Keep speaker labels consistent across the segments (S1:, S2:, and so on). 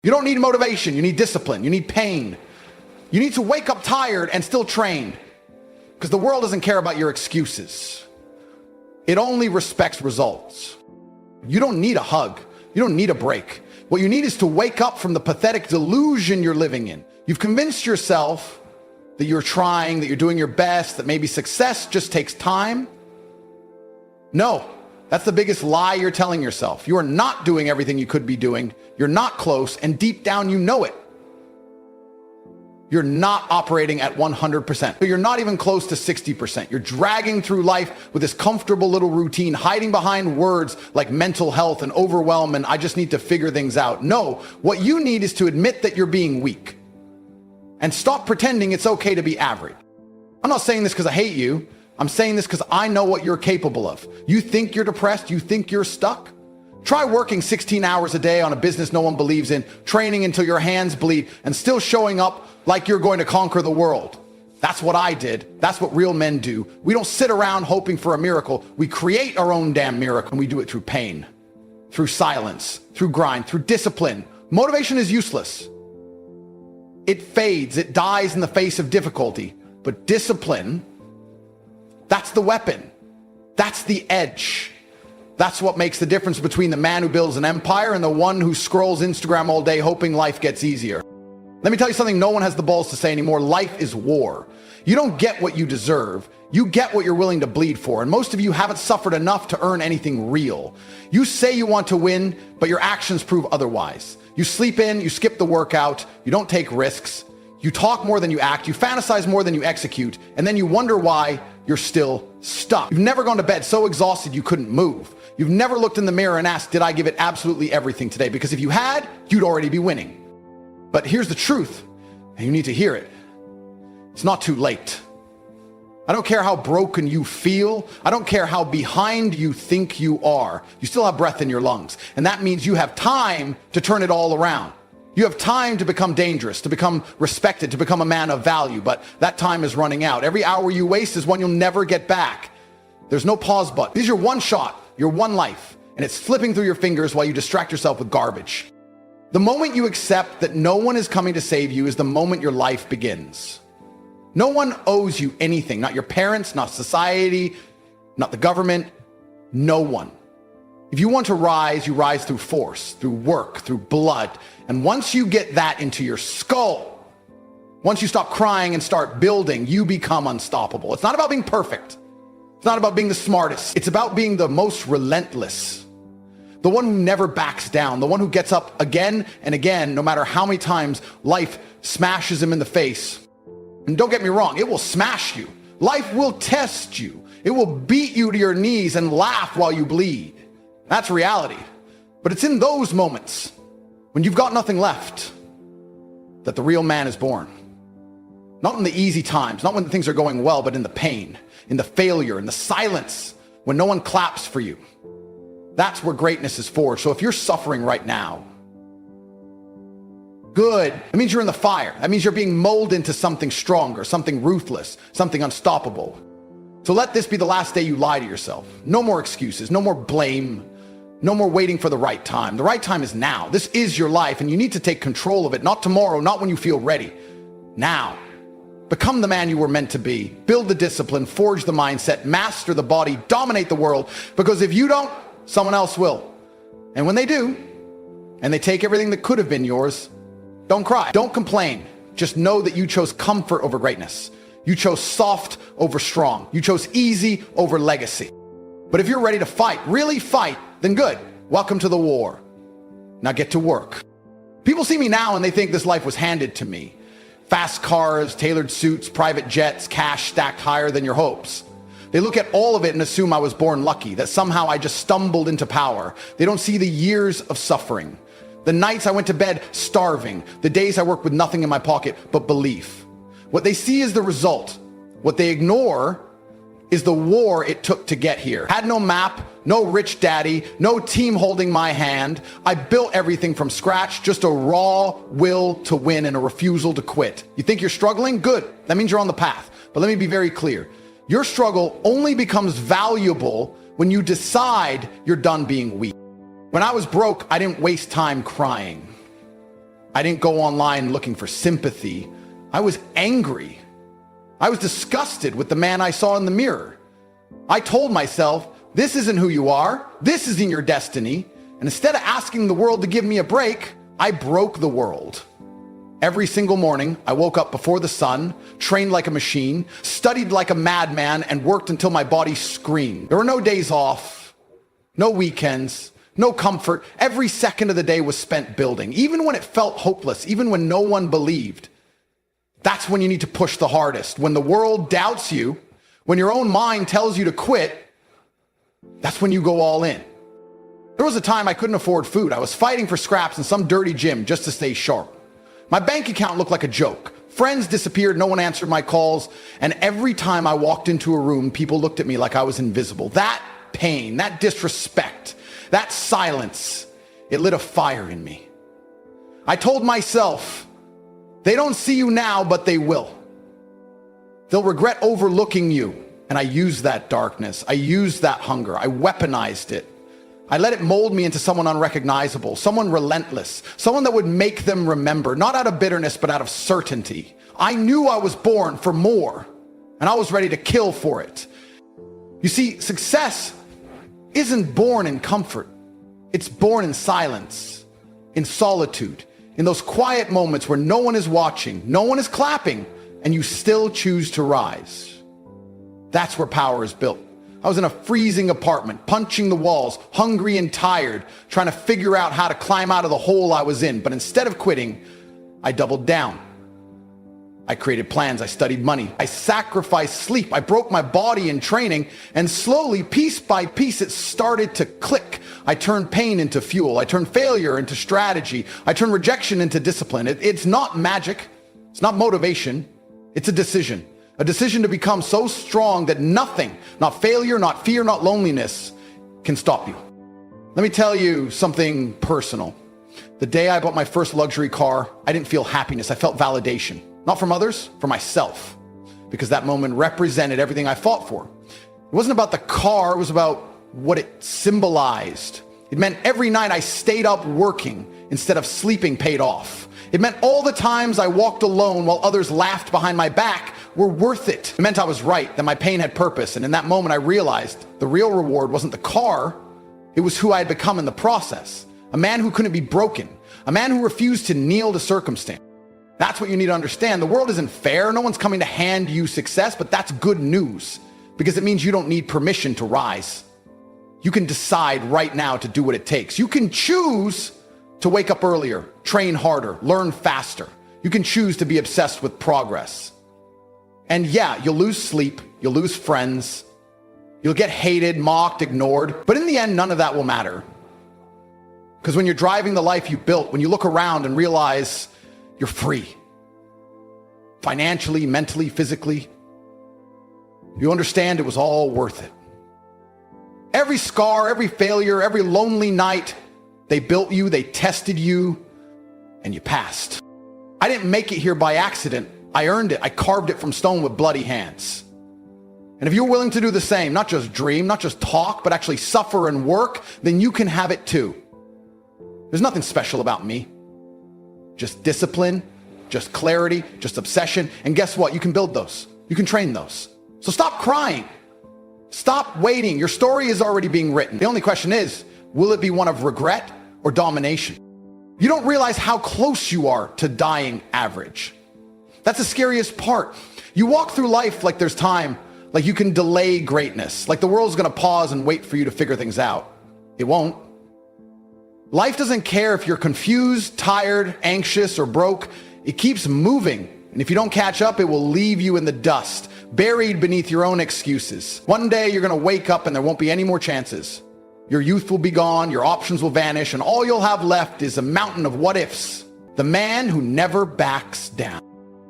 S1: You don't need motivation, you need discipline, you need pain. You need to wake up tired and still trained, because the world doesn't care about your excuses. It only respects results. You don't need a hug. You don't need a break. What you need is to wake up from the pathetic delusion you're living in. You've convinced yourself that you're trying, that you're doing your best, that maybe success just takes time. No, that's the biggest lie you're telling yourself. You are not doing everything you could be doing. You're not close, and deep down you know it. You're not operating at 100%. You're not even close to 60%. You're dragging through life with this comfortable little routine, hiding behind words like mental health and overwhelm and I just need to figure things out. No, what you need is to admit that you're being weak and stop pretending it's okay to be average. I'm not saying this because I hate you. I'm saying this because I know what you're capable of. You think you're depressed? You think you're stuck? Try working 16 hours a day on a business no one believes in, training until your hands bleed, and still showing up like you're going to conquer the world. That's what I did. That's what real men do. We don't sit around hoping for a miracle. We create our own damn miracle, and we do it through pain, through silence, through grind, through discipline. Motivation is useless. It fades. It dies in the face of difficulty. But discipline, that's the weapon. That's the edge. That's what makes the difference between the man who builds an empire and the one who scrolls Instagram all day hoping life gets easier. Let me tell you something no one has the balls to say anymore. Life is war. You don't get what you deserve. You get what you're willing to bleed for. And most of you haven't suffered enough to earn anything real. You say you want to win, but your actions prove otherwise. You sleep in, you skip the workout, you don't take risks, you talk more than you act, you fantasize more than you execute, and then you wonder why you're still stuck. You've never gone to bed so exhausted you couldn't move. You've never looked in the mirror and asked, did I give it absolutely everything today? Because if you had, you'd already be winning. But here's the truth, and you need to hear it. It's not too late. I don't care how broken you feel. I don't care how behind you think you are. You still have breath in your lungs. And that means you have time to turn it all around. You have time to become dangerous, to become respected, to become a man of value. But that time is running out. Every hour you waste is one you'll never get back. There's no pause button. This is your one shot, your one life. And it's slipping through your fingers while you distract yourself with garbage. The moment you accept that no one is coming to save you is the moment your life begins. No one owes you anything, not your parents, not society, not the government, no one. If you want to rise, you rise through force, through work, through blood. And once you get that into your skull, once you stop crying and start building, you become unstoppable. It's not about being perfect. It's not about being the smartest. It's about being the most relentless. The one who never backs down, the one who gets up again and again, no matter how many times life smashes him in the face. And don't get me wrong, it will smash you. Life will test you. It will beat you to your knees and laugh while you bleed. That's reality. But it's in those moments when you've got nothing left that the real man is born. Not in the easy times, not when things are going well, but in the pain, in the failure, in the silence, when no one claps for you. That's where greatness is forged. So if you're suffering right now, good. It means you're in the fire. That means you're being molded into something stronger, something ruthless, something unstoppable. So let this be the last day you lie to yourself. No more excuses, no more blame, no more waiting for the right time. The right time is now. This is your life, and you need to take control of it, not tomorrow, not when you feel ready. Now. Become the man you were meant to be. Build the discipline, forge the mindset, master the body, dominate the world. Because if you don't, someone else will. And when they do, and they take everything that could have been yours, don't cry, don't complain. Just know that you chose comfort over greatness. You chose soft over strong. You chose easy over legacy. But if you're ready to fight, really fight, then good. Welcome to the war. Now get to work. People see me now and they think this life was handed to me. Fast cars, tailored suits, private jets, cash stacked higher than your hopes. They look at all of it and assume I was born lucky, that somehow I just stumbled into power. They don't see the years of suffering. The nights I went to bed starving, the days I worked with nothing in my pocket but belief. What they see is the result. What they ignore is the war it took to get here. Had no map, no rich daddy, no team holding my hand. I built everything from scratch, just a raw will to win and a refusal to quit. You think you're struggling? Good. That means you're on the path. But let me be very clear. Your struggle only becomes valuable when you decide you're done being weak. When I was broke, I didn't waste time crying. I didn't go online looking for sympathy. I was angry. I was disgusted with the man I saw in the mirror. I told myself, this isn't who you are. This isn't your destiny. And instead of asking the world to give me a break, I broke the world. Every single morning, I woke up before the sun, trained like a machine, studied like a madman, and worked until my body screamed. There were no days off, no weekends, no comfort. Every second of the day was spent building, even when it felt hopeless, even when no one believed. That's when you need to push the hardest. When the world doubts you, when your own mind tells you to quit, that's when you go all in. There was a time I couldn't afford food. I was fighting for scraps in some dirty gym just to stay sharp. My bank account looked like a joke. Friends disappeared, no one answered my calls, and every time I walked into a room, people looked at me like I was invisible. That pain, that disrespect, that silence, it lit a fire in me. I told myself, they don't see you now, but they will. They'll regret overlooking you. And I used that darkness. I used that hunger. I weaponized it. I let it mold me into someone unrecognizable, someone relentless, someone that would make them remember, not out of bitterness, but out of certainty. I knew I was born for more, and I was ready to kill for it. You see, success isn't born in comfort. It's born in silence, in solitude, in those quiet moments where no one is watching, no one is clapping, and you still choose to rise. That's where power is built. I was in a freezing apartment, punching the walls, hungry and tired, trying to figure out how to climb out of the hole I was in. But instead of quitting, I doubled down. I created plans. I studied money. I sacrificed sleep. I broke my body in training. And slowly, piece by piece, it started to click. I turned pain into fuel. I turned failure into strategy. I turned rejection into discipline. It's not magic. It's not motivation. It's a decision. A decision to become so strong that nothing, not failure, not fear, not loneliness, can stop you. Let me tell you something personal. The day I bought my first luxury car, I didn't feel happiness. I felt validation. Not from others, for myself. Because that moment represented everything I fought for. It wasn't about the car, it was about what it symbolized. It meant every night I stayed up working instead of sleeping paid off. It meant all the times I walked alone while others laughed behind my back were worth it. It meant I was right, that my pain had purpose. And in that moment, I realized the real reward wasn't the car, it was who I had become in the process. A man who couldn't be broken. A man who refused to kneel to circumstance. That's what you need to understand. The world isn't fair. No one's coming to hand you success, but that's good news because it means you don't need permission to rise. You can decide right now to do what it takes. You can choose to wake up earlier, train harder, learn faster. You can choose to be obsessed with progress. And yeah, you'll lose sleep, you'll lose friends, you'll get hated, mocked, ignored, but in the end, none of that will matter. Because when you're driving the life you built, when you look around and realize you're free, financially, mentally, physically, you understand it was all worth it. Every scar, every failure, every lonely night, they built you, they tested you, and you passed. I didn't make it here by accident. I earned it. I carved it from stone with bloody hands. And if you're willing to do the same, not just dream, not just talk, but actually suffer and work, then you can have it too. There's nothing special about me. Just discipline, just clarity, just obsession. And guess what? You can build those. You can train those. So stop crying. Stop waiting. Your story is already being written. The only question is, will it be one of regret or domination? You don't realize how close you are to dying average. That's the scariest part. You walk through life like there's time, like you can delay greatness, like the world's gonna pause and wait for you to figure things out. It won't. Life doesn't care if you're confused, tired, anxious, or broke. It keeps moving. And if you don't catch up, it will leave you in the dust, buried beneath your own excuses. One day you're gonna wake up and there won't be any more chances. Your youth will be gone, your options will vanish, and all you'll have left is a mountain of what ifs. The man who never backs down.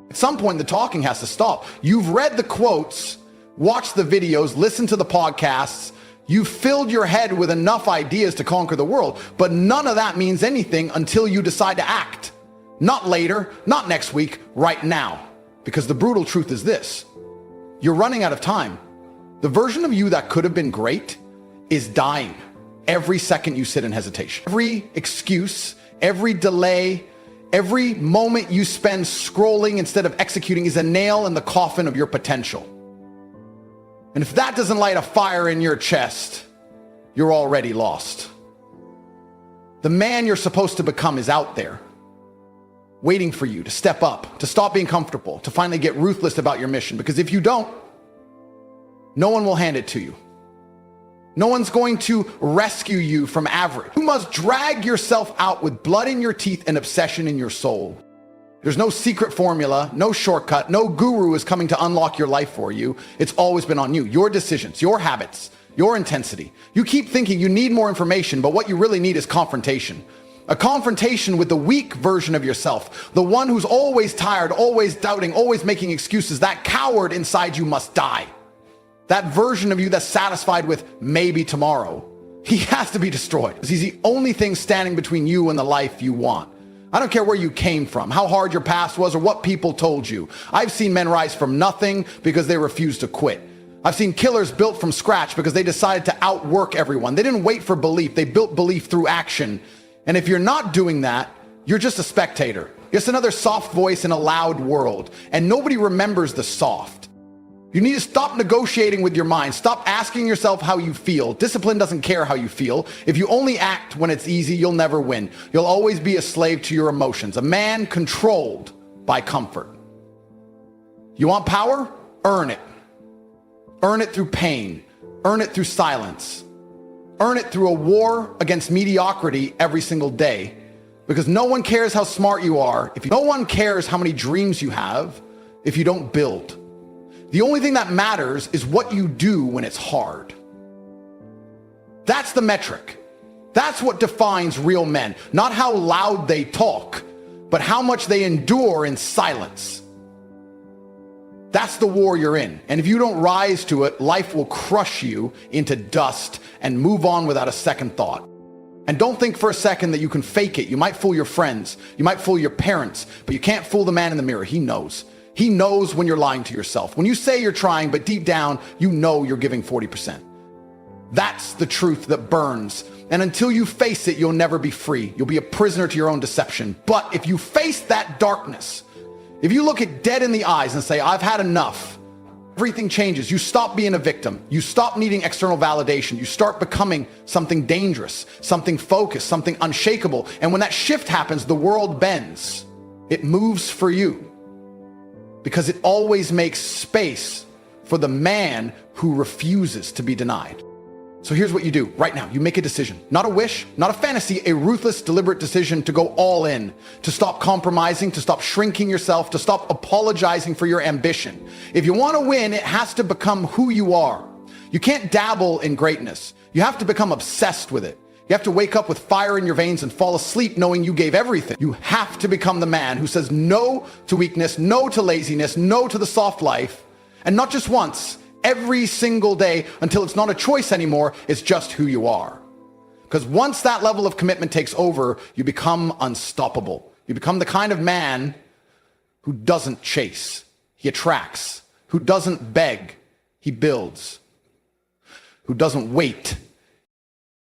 S1: At some point, the talking has to stop. You've read the quotes, watched the videos, listened to the podcasts. You've filled your head with enough ideas to conquer the world, but none of that means anything until you decide to act. Not later, not next week, right now. Because the brutal truth is this: you're running out of time. The version of you that could have been great is dying every second you sit in hesitation. Every excuse, every delay, Every moment you spend scrolling instead of executing is a nail in the coffin of your potential. And if that doesn't light a fire in your chest, you're already lost. The man you're supposed to become is out there, waiting for you to step up, to stop being comfortable, to finally get ruthless about your mission. Because if you don't, no one will hand it to you. No one's going to rescue you from average. You must drag yourself out with blood in your teeth and obsession in your soul. There's no secret formula, no shortcut, no guru is coming to unlock your life for you. It's always been on you. Your decisions, your habits, your intensity. You keep thinking you need more information, but what you really need is confrontation. A confrontation with the weak version of yourself, the one who's always tired, always doubting, always making excuses. That coward inside you must die. That version of you that's satisfied with maybe tomorrow, he has to be destroyed, because he's the only thing standing between you and the life you want. I don't care where you came from, how hard your past was, or what people told you. I've seen men rise from nothing because they refused to quit. I've seen killers built from scratch because they decided to outwork everyone. They didn't wait for belief. They built belief through action. And if you're not doing that, you're just a spectator. Just another soft voice in a loud world. And nobody remembers the soft. You need to stop negotiating with your mind. Stop asking yourself how you feel. Discipline doesn't care how you feel. If you only act when it's easy, you'll never win. You'll always be a slave to your emotions. A man controlled by comfort. You want power? Earn it. Earn it through pain. Earn it through silence. Earn it through a war against mediocrity every single day. Because no one cares how smart you are. No one cares how many dreams you have if you don't build. The only thing that matters is what you do when it's hard. That's the metric. That's what defines real men. Not how loud they talk, but how much they endure in silence. That's the war you're in. And if you don't rise to it, life will crush you into dust and move on without a second thought. And don't think for a second that you can fake it. You might fool your friends. You might fool your parents, but you can't fool the man in the mirror. He knows. He knows when you're lying to yourself. When you say you're trying, but deep down, you know you're giving 40%. That's the truth that burns. And until you face it, you'll never be free. You'll be a prisoner to your own deception. But if you face that darkness, if you look it dead in the eyes and say, I've had enough, everything changes. You stop being a victim. You stop needing external validation. You start becoming something dangerous, something focused, something unshakable. And when that shift happens, the world bends. It moves for you. Because it always makes space for the man who refuses to be denied. So here's what you do right now. You make a decision, not a wish, not a fantasy, a ruthless, deliberate decision to go all in, to stop compromising, to stop shrinking yourself, to stop apologizing for your ambition. If you want to win, it has to become who you are. You can't dabble in greatness. You have to become obsessed with it. You have to wake up with fire in your veins and fall asleep knowing you gave everything. You have to become the man who says no to weakness, no to laziness, no to the soft life. And not just once, every single day until it's not a choice anymore, it's just who you are. Because once that level of commitment takes over, you become unstoppable. You become the kind of man who doesn't chase, he attracts. Who doesn't beg, he builds. Who doesn't wait.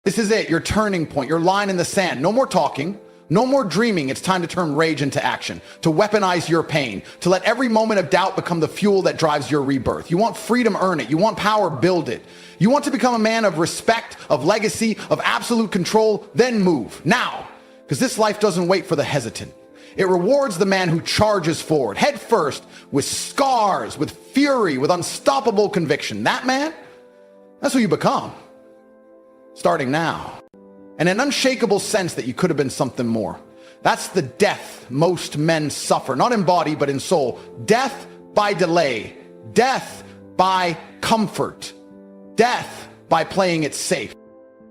S1: This is it, your turning point, your line in the sand. No more talking, no more dreaming. It's time to turn rage into action, to weaponize your pain, to let every moment of doubt become the fuel that drives your rebirth. You want freedom, earn it. You want power, build it. You want to become a man of respect, of legacy, of absolute control, then move. Now, because this life doesn't wait for the hesitant. It rewards the man who charges forward, head first, with scars, with fury, with unstoppable conviction. That man, that's who you become. Starting now. And an unshakable sense that you could have been something more. That's the death most men suffer, not in body, but in soul. Death by delay. Death by comfort. Death by playing it safe.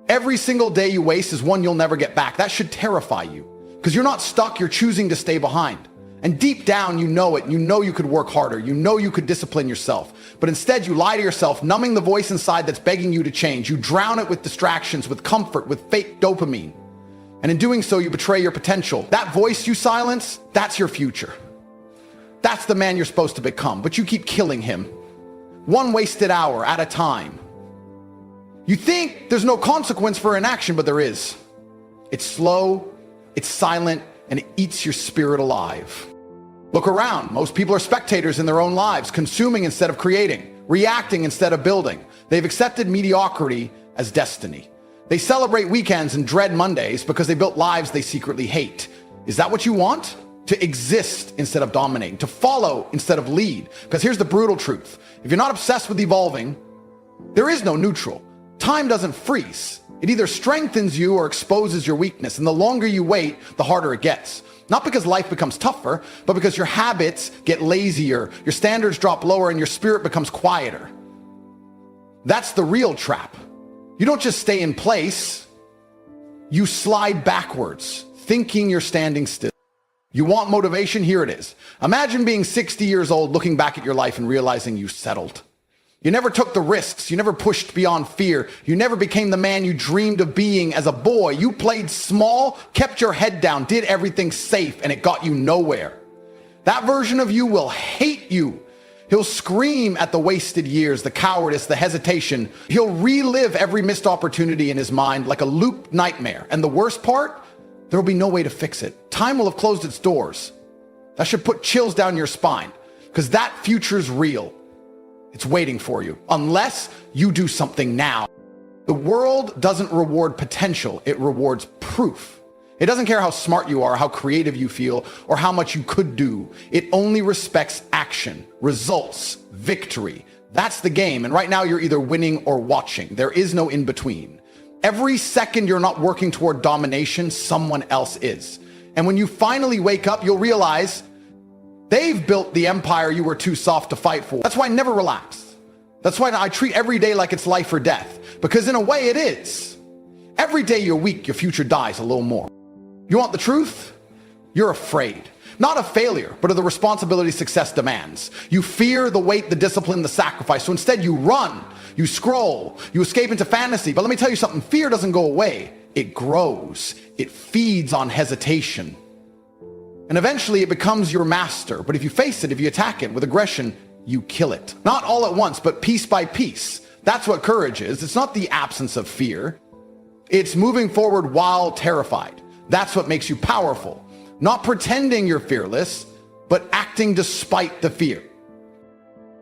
S1: Every single day you waste is one you'll never get back. That should terrify you. Because you're not stuck, you're choosing to stay behind. And deep down, you know it. You know you could work harder. You know you could discipline yourself. But instead, you lie to yourself, numbing the voice inside that's begging you to change. You drown it with distractions, with comfort, with fake dopamine. And in doing so, you betray your potential. That voice you silence, that's your future. That's the man you're supposed to become. But you keep killing him. One wasted hour at a time. You think there's no consequence for inaction, but there is. It's slow, it's silent, and it eats your spirit alive. Look around. Most people are spectators in their own lives, consuming instead of creating, reacting instead of building. They've accepted mediocrity as destiny. They celebrate weekends and dread Mondays because they built lives they secretly hate. Is that what you want? To exist instead of dominating, to follow instead of lead. Because here's the brutal truth. If you're not obsessed with evolving, there is no neutral. Time doesn't freeze. It either strengthens you or exposes your weakness. And the longer you wait, the harder it gets. Not because life becomes tougher, but because your habits get lazier, your standards drop lower, and your spirit becomes quieter. That's the real trap. You don't just stay in place, you slide backwards, thinking you're standing still. You want motivation? Here it is. Imagine being 60 years old, looking back at your life and realizing you settled. You never took the risks. You never pushed beyond fear. You never became the man you dreamed of being as a boy. You played small, kept your head down, did everything safe, and it got you nowhere. That version of you will hate you. He'll scream at the wasted years, the cowardice, the hesitation. He'll relive every missed opportunity in his mind like a looped nightmare. And the worst part, there will be no way to fix it. Time will have closed its doors. That should put chills down your spine, because that future's real. It's waiting for you, unless you do something now. The world doesn't reward potential, it rewards proof. It doesn't care how smart you are, how creative you feel, or how much you could do. It only respects action, results, victory. That's the game, and right now you're either winning or watching. There is no in between. Every second you're not working toward domination, someone else is. And when you finally wake up, you'll realize they've built the empire you were too soft to fight for. That's why I never relax. That's why I treat every day like it's life or death, because in a way it is. Every day you're weak, your future dies a little more. You want the truth? You're afraid. Not of failure, but of the responsibility success demands. You fear the weight, the discipline, the sacrifice. So instead you run, you scroll, you escape into fantasy. But let me tell you something, fear doesn't go away. It grows. It feeds on hesitation. And eventually it becomes your master. But if you face it, if you attack it with aggression, you kill it. Not all at once, but piece by piece. That's what courage is. It's not the absence of fear. It's moving forward while terrified. That's what makes you powerful. Not pretending you're fearless, but acting despite the fear.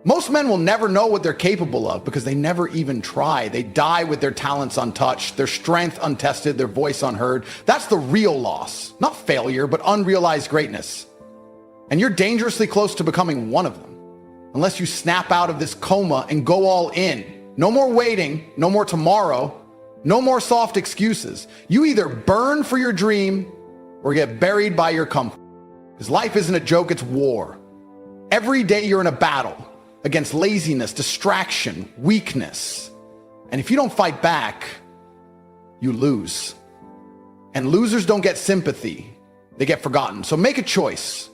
S1: Most men will never know what they're capable of because they never even try. They die with their talents untouched, their strength untested, their voice unheard. That's the real loss. Not failure, but unrealized greatness. And you're dangerously close to becoming one of them, unless you snap out of this coma and go all in. No more waiting, no more tomorrow. No more soft excuses. You either burn for your dream or get buried by your comfort. Because life isn't a joke, it's war. Every day you're in a battle against laziness, distraction, weakness. And if you don't fight back, you lose. And losers don't get sympathy, they get forgotten. So make a choice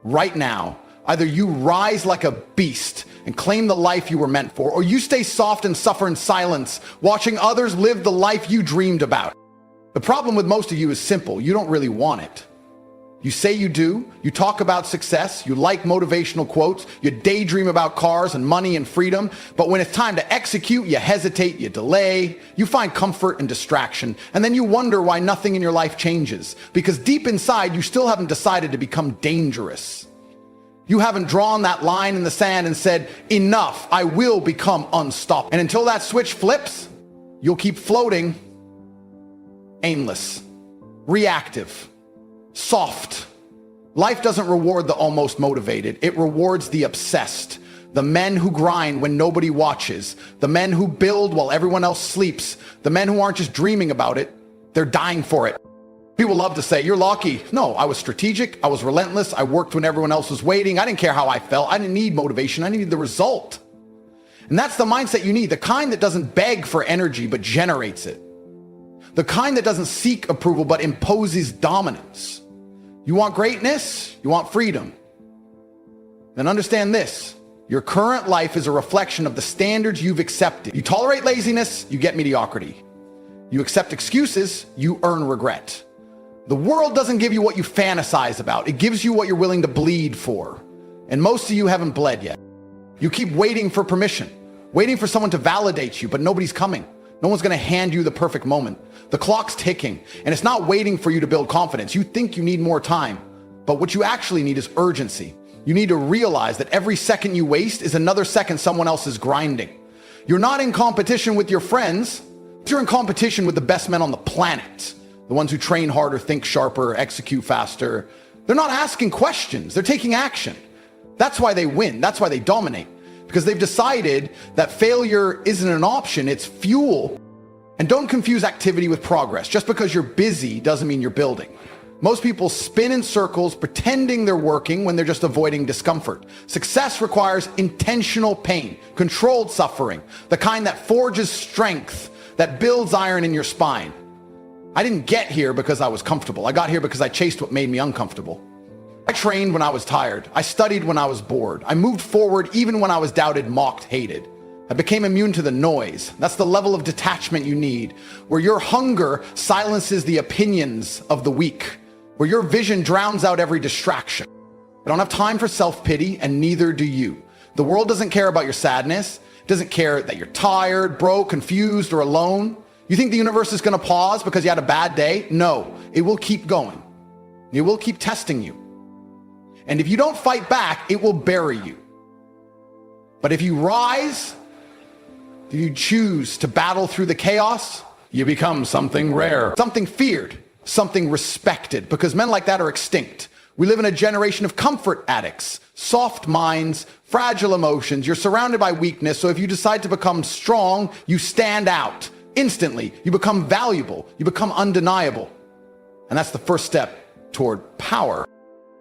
S1: right now. Either you rise like a beast and claim the life you were meant for, or you stay soft and suffer in silence, watching others live the life you dreamed about. The problem with most of you is simple. You don't really want it. You say you do, you talk about success, you like motivational quotes, you daydream about cars and money and freedom, but when it's time to execute, you hesitate, you delay, you find comfort and distraction, and then you wonder why nothing in your life changes, because deep inside, you still haven't decided to become dangerous. You haven't drawn that line in the sand and said, enough, I will become unstoppable. And until that switch flips, you'll keep floating, aimless, reactive, soft. Life doesn't reward the almost motivated. It rewards the obsessed, the men who grind when nobody watches, the men who build while everyone else sleeps, the men who aren't just dreaming about it, they're dying for it. People love to say, you're lucky. No, I was strategic. I was relentless. I worked when everyone else was waiting. I didn't care how I felt. I didn't need motivation. I needed the result. And that's the mindset you need, the kind that doesn't beg for energy, but generates it. The kind that doesn't seek approval, but imposes dominance. You want greatness? You want freedom? Then understand this. Your current life is a reflection of the standards you've accepted. You tolerate laziness, you get mediocrity. You accept excuses, you earn regret. The world doesn't give you what you fantasize about. It gives you what you're willing to bleed for. And most of you haven't bled yet. You keep waiting for permission, waiting for someone to validate you, but nobody's coming. No one's going to hand you the perfect moment. The clock's ticking, and it's not waiting for you to build confidence. You think you need more time, but what you actually need is urgency. You need to realize that every second you waste is another second someone else is grinding. You're not in competition with your friends. You're in competition with the best men on the planet. The ones who train harder, think sharper, execute faster. They're not asking questions. They're taking action. That's why they win. That's why they dominate. Because they've decided that failure isn't an option, it's fuel. And don't confuse activity with progress. Just because you're busy doesn't mean you're building. Most people spin in circles pretending they're working when they're just avoiding discomfort. Success requires intentional pain, controlled suffering, the kind that forges strength, that builds iron in your spine. I didn't get here because I was comfortable. I got here because I chased what made me uncomfortable. I trained when I was tired. I studied when I was bored. I moved forward even when I was doubted, mocked, hated. I became immune to the noise. That's the level of detachment you need, where your hunger silences the opinions of the weak, where your vision drowns out every distraction. I don't have time for self-pity, and neither do you. The world doesn't care about your sadness. It doesn't care that you're tired, broke, confused, or alone. You think the universe is going to pause because you had a bad day? No, it will keep going. It will keep testing you. And if you don't fight back, it will bury you. But if you rise, if you choose to battle through the chaos, you become something rare, something feared, something respected, because men like that are extinct. We live in a generation of comfort addicts, soft minds, fragile emotions. You're surrounded by weakness, so if you decide to become strong, you stand out. Instantly, you become valuable, you become undeniable. And that's the first step toward power.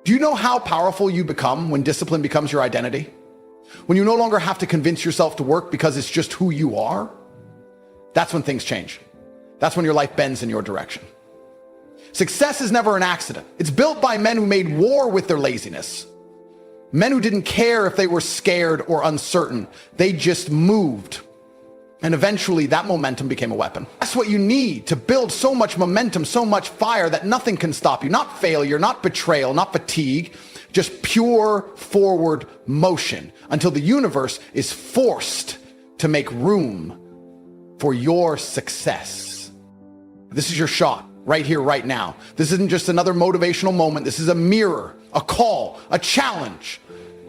S1: Do you know how powerful you become when discipline becomes your identity? When you no longer have to convince yourself to work because it's just who you are? That's when things change. That's when your life bends in your direction. Success is never an accident. It's built by men who made war with their laziness. Men who didn't care if they were scared or uncertain. They just moved. And eventually that momentum became a weapon. That's what you need to build so much momentum, so much fire that nothing can stop you. Not failure, not betrayal, not fatigue, just pure forward motion until the universe is forced to make room for your success. This is your shot right here, right now. This isn't just another motivational moment. This is a mirror, a call, a challenge.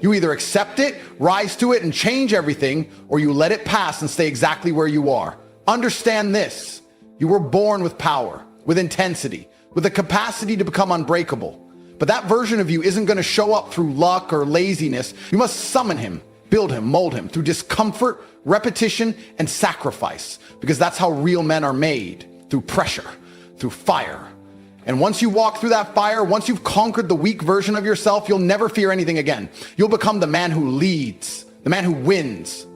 S1: You either accept it, rise to it, and change everything, or you let it pass and stay exactly where you are. Understand this. You were born with power, with intensity, with the capacity to become unbreakable. But that version of you isn't going to show up through luck or laziness. You must summon him, build him, mold him through discomfort, repetition, and sacrifice. Because that's how real men are made, through pressure, through fire. And once you walk through that fire, once you've conquered the weak version of yourself, you'll never fear anything again. You'll become the man who leads, the man who wins,